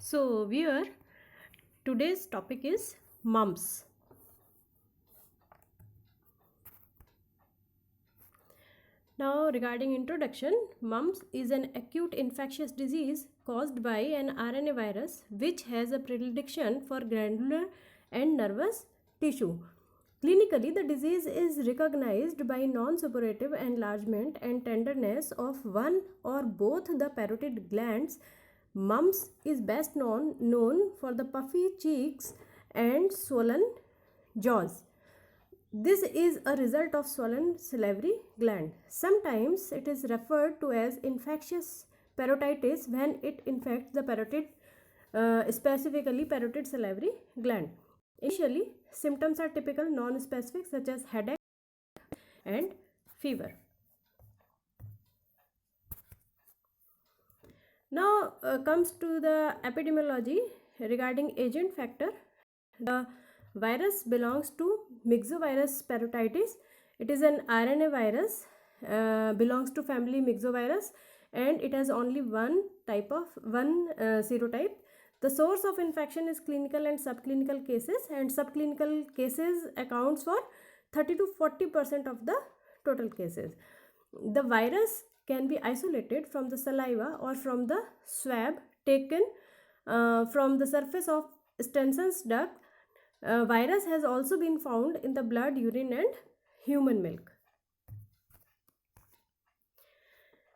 So, viewer, today's topic is mumps. Now, regarding introduction, mumps is an acute infectious disease caused by an RNA virus which has a predilection for glandular and nervous tissue. Clinically, the disease is recognized by non-suppurative enlargement and tenderness of one or both the parotid glands. Mumps is best known for the puffy cheeks and swollen jaws. This is a result of swollen salivary gland. Sometimes it is referred to as infectious parotitis when it infects the parotid, specifically parotid salivary gland. Initially, symptoms are typical non-specific such as headache and fever. Now comes to the epidemiology regarding agent factor. The virus belongs to myxovirus parotitis. It is an RNA virus, belongs to family myxovirus, and it has only one serotype. The source of infection is clinical and subclinical cases, and subclinical cases accounts for 30 to 40% of the total cases. The virus can be isolated from the saliva or from the swab taken from the surface of Stensen's duct. Virus has also been found in the blood, urine and human milk.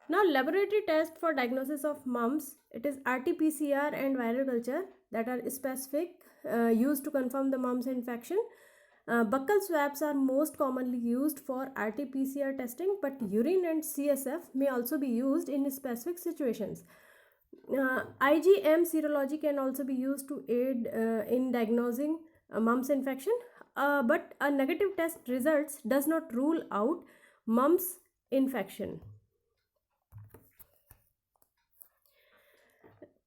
Now, laboratory test for diagnosis of mumps, it is RT-PCR and viral culture that are specific used to confirm the mumps infection. Buccal swabs are most commonly used for RT-PCR testing, but urine and CSF may also be used in specific situations. IgM serology can also be used to aid in diagnosing mumps infection, but a negative test results does not rule out mumps infection.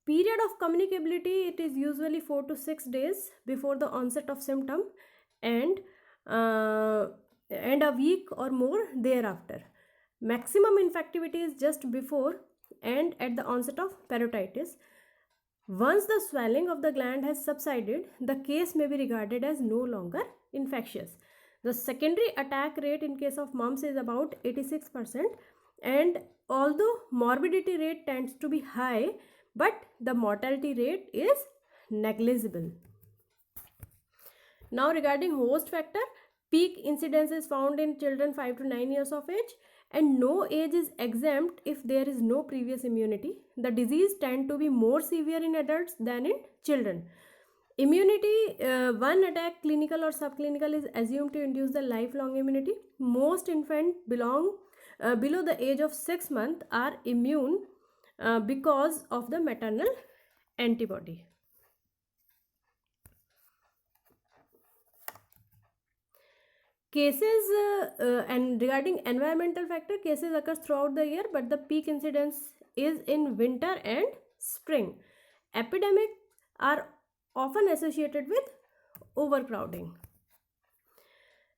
Period of communicability, it is usually 4 to 6 days before the onset of symptom and a week or more thereafter. Maximum infectivity is just before and at the onset of parotitis. Once the swelling of the gland has subsided, the case may be regarded as no longer infectious. The secondary attack rate in case of mumps is about 86%, and although morbidity rate tends to be high, but the mortality rate is negligible. Now, regarding host factor, peak incidence is found in children 5 to 9 years of age, and no age is exempt if there is no previous immunity. The disease tends to be more severe in adults than in children. Immunity, one attack, clinical or subclinical, is assumed to induce the lifelong immunity. Most infants below the age of 6 months are immune because of the maternal antibody. Cases and regarding environmental factor, cases occur throughout the year, but the peak incidence is in winter and spring. Epidemics are often associated with overcrowding.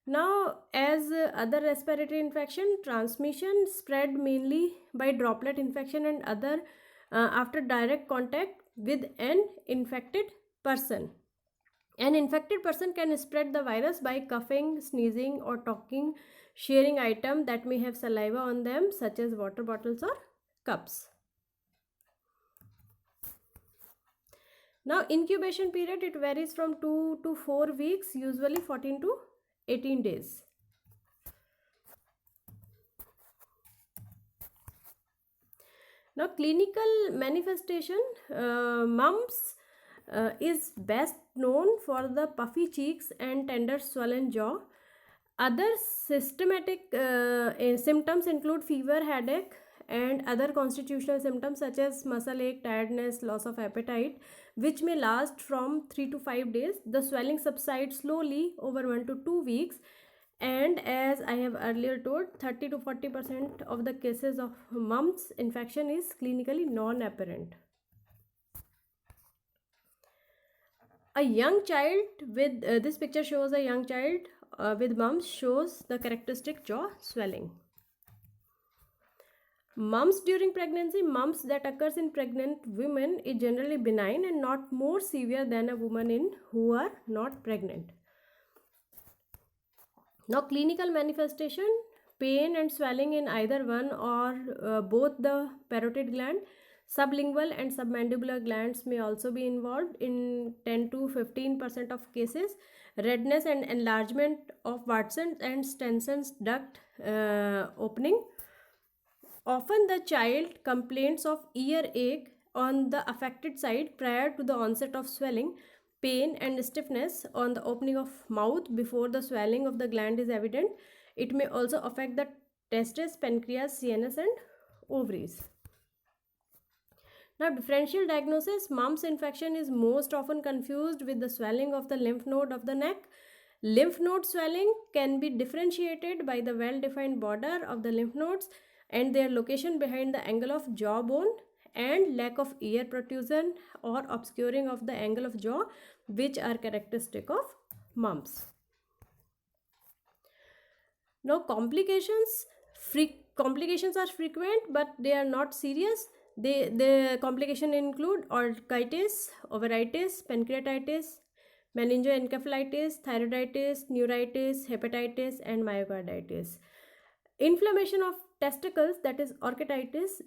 Now, as other respiratory infection, transmission spread mainly by droplet infection and other after direct contact with an infected person. An infected person can spread the virus by coughing, sneezing or talking, sharing items that may have saliva on them such as water bottles or cups. Now, incubation period, it varies from 2 to 4 weeks, usually 14 to 18 days. Now, clinical manifestation, mumps is best known for the puffy cheeks and tender swollen jaw. Other systematic symptoms include fever, headache and other constitutional symptoms such as muscle ache, tiredness, loss of appetite, which may last from 3 to 5 days. The swelling subsides slowly over 1 to 2 weeks, and as I have earlier told, 30 to 40% of the cases of mumps infection is clinically non-apparent. A young child with this picture shows a young child with mumps, shows the characteristic jaw swelling. Mumps during pregnancy. Mumps that occurs in pregnant women is generally benign and not more severe than a woman who are not pregnant. Now, clinical manifestation: pain and swelling in either one or both the parotid gland. Sublingual and submandibular glands may also be involved in 10 to 15% of cases. Redness and enlargement of Watson's and Stenson's duct opening. Often the child complains of earache on the affected side prior to the onset of swelling. Pain and stiffness on the opening of mouth before the swelling of the gland is evident. It may also affect the testes, pancreas, CNS and ovaries. Now, differential diagnosis: mumps infection is most often confused with the swelling of the lymph node of the neck. Lymph node swelling can be differentiated by the well-defined border of the lymph nodes and their location behind the angle of jawbone and lack of ear protrusion or obscuring of the angle of jaw, which are characteristic of mumps. Now, complications are frequent, but they are not serious. The complication include orchitis, ovaritis, pancreatitis, meningoencephalitis, thyroiditis, neuritis, hepatitis, and myocarditis. Inflammation of testicles, that is orchitis,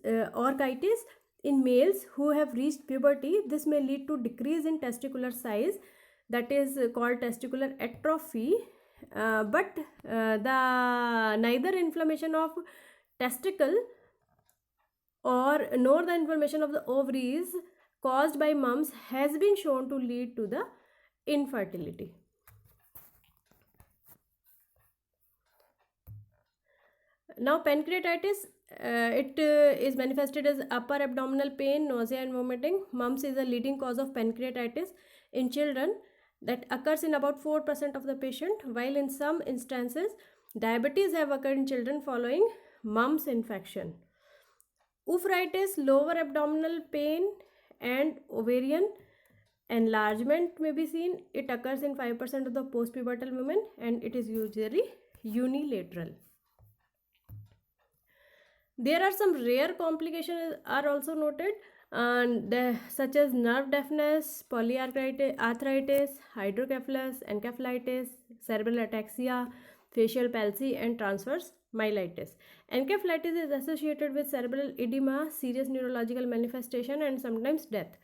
in males who have reached puberty. This may lead to decrease in testicular size, that is called testicular atrophy. But the neither inflammation of testicle nor the inflammation of the ovaries caused by mumps has been shown to lead to the infertility. Now, pancreatitis, it is manifested as upper abdominal pain, nausea and vomiting. Mumps is a leading cause of pancreatitis in children that occurs in about 4% of the patient, while in some instances diabetes have occurred in children following mumps infection. Oophorytis, lower abdominal pain and ovarian enlargement may be seen. It occurs in 5% of the postpubertal women and it is usually unilateral. There are some rare complications are also noted, such as nerve deafness, polyarthritis, hydrocephalus, encephalitis, cerebral ataxia, facial palsy, and transverse myelitis. Encephalitis is associated with cerebral edema, serious neurological manifestation, and sometimes death.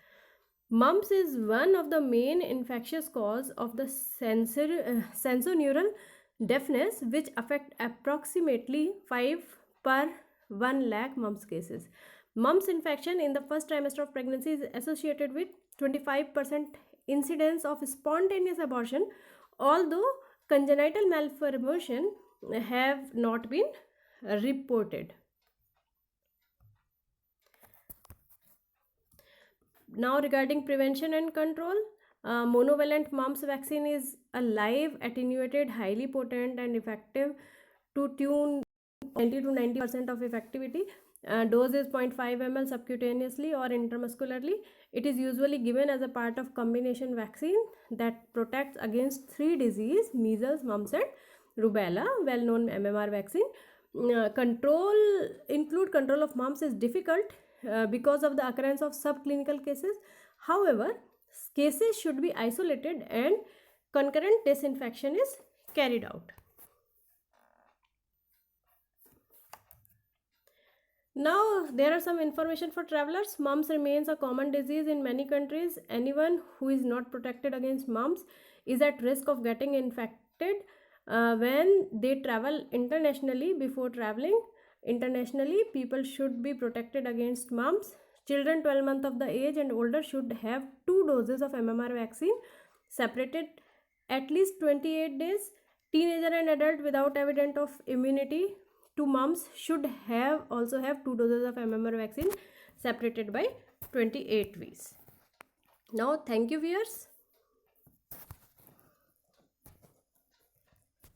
Mumps is one of the main infectious cause of the sensorineural deafness, which affect approximately 5 per 1 lakh mumps cases. Mumps infection in the first trimester of pregnancy is associated with 25% incidence of spontaneous abortion, although congenital malformation have not been reported. Now, regarding prevention and control, monovalent mumps vaccine is a live, attenuated, highly potent and effective to tune 90 to 90% of effectivity. Dose is 0.5 ml subcutaneously or intramuscularly. It is usually given as a part of combination vaccine that protects against 3 diseases: measles, mumps and rubella, well-known MMR vaccine. Control of mumps is difficult because of the occurrence of subclinical cases. However, cases should be isolated and concurrent disinfection is carried out. Now, there are some information for travelers. Mumps remains a common disease in many countries. Anyone who is not protected against mumps is at risk of getting infected when they travel internationally. Before traveling internationally, people should be protected against mumps. Children 12 months of the age and older should have 2 doses of MMR vaccine separated at least 28 days. Teenager and adult without evidence of immunity to mumps should also have 2 doses of MMR vaccine separated by 28 weeks. Now, thank you viewers.